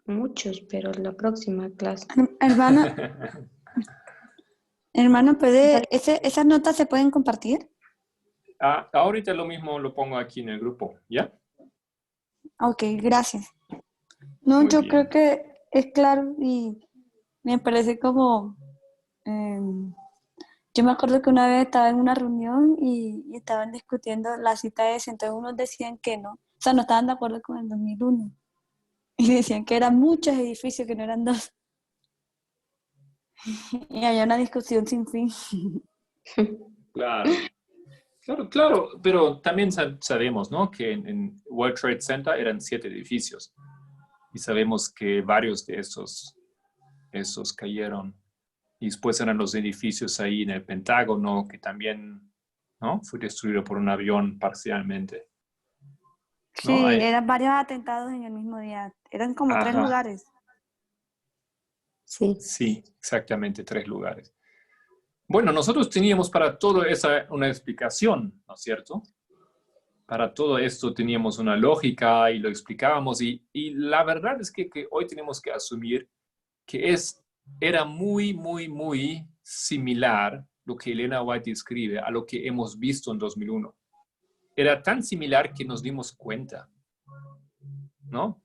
Muchos, pero la próxima clase. Hermano, ¿esas notas se pueden compartir? Ahorita lo mismo lo pongo aquí en el grupo, ¿ya? Ok, gracias. No, Muy yo bien. creo que es claro y me parece como... yo me acuerdo que una vez estaba en una reunión y estaban discutiendo la cita esa, entonces unos decían que no, o sea, no estaban de acuerdo con el 2001 y decían que eran muchos edificios, que no eran dos. Y había una discusión sin fin. Claro. Claro, pero también sabemos, ¿no? Que en World Trade Center eran 7 edificios y sabemos que varios de esos cayeron. Y después eran los edificios ahí en el Pentágono que también, ¿no? Fue destruido por un avión parcialmente. Sí, ¿No? eran varios atentados en el mismo día, eran como 3 Ajá. lugares. Sí. Sí, exactamente 3 lugares. Bueno, nosotros teníamos para todo eso una explicación, ¿no es cierto? Para todo esto teníamos una lógica y lo explicábamos y la verdad es que hoy tenemos que asumir que era muy, muy, muy similar lo que Elena White escribe a lo que hemos visto en 2001. Era tan similar que nos dimos cuenta, ¿no?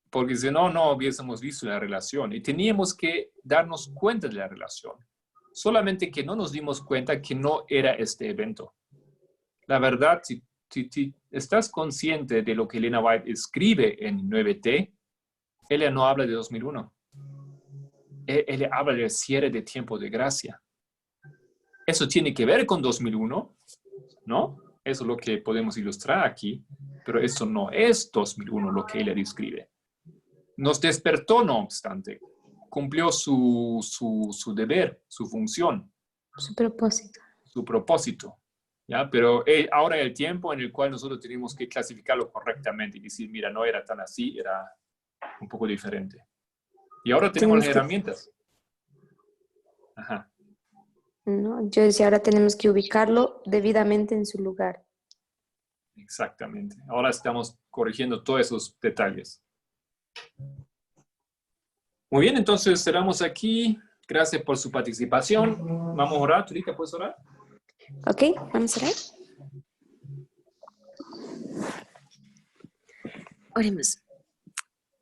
Porque si no, no hubiésemos visto la relación y teníamos que darnos cuenta de la relación. Solamente que no nos dimos cuenta que no era este evento. La verdad, si estás consciente de lo que Elena White escribe en 9T, ella no habla de 2001. Ella habla del cierre de tiempo de gracia. Eso tiene que ver con 2001, ¿no? Eso es lo que podemos ilustrar aquí, pero eso no es 2001 lo que ella describe. Nos despertó, no obstante. Cumplió su deber, su función. Su propósito. Su propósito. ¿Ya? Pero ahora el tiempo en el cual nosotros tenemos que clasificarlo correctamente y decir, mira, no era tan así, era un poco diferente. Y ahora tenemos las herramientas. Ajá. No, yo decía, ahora tenemos que ubicarlo debidamente en su lugar. Exactamente. Ahora estamos corrigiendo todos esos detalles. Muy bien, entonces cerramos aquí. Gracias por su participación. Vamos a orar. Turita, ¿puedes orar? Ok, vamos a orar. Oremos.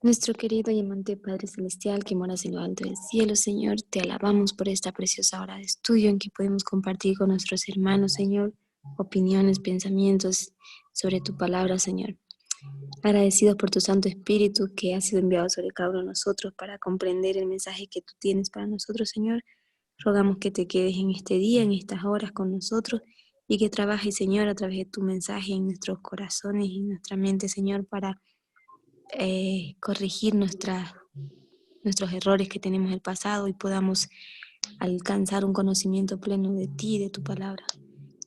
Nuestro querido y amante Padre Celestial que moras en lo alto del cielo, Señor, te alabamos por esta preciosa hora de estudio en que podemos compartir con nuestros hermanos, Señor, opiniones, pensamientos sobre tu palabra, Señor. Agradecidos por tu Santo Espíritu que ha sido enviado sobre cada uno de nosotros para comprender el mensaje que tú tienes para nosotros, Señor. Rogamos que te quedes en este día, en estas horas con nosotros y que trabajes, Señor, a través de tu mensaje en nuestros corazones y en nuestra mente, Señor, para corregir nuestros errores que tenemos en el pasado y podamos alcanzar un conocimiento pleno de ti y de tu palabra.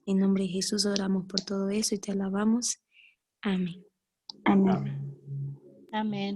En nombre de Jesús oramos por todo eso y te alabamos. Amén. Amén. Amén. Amén.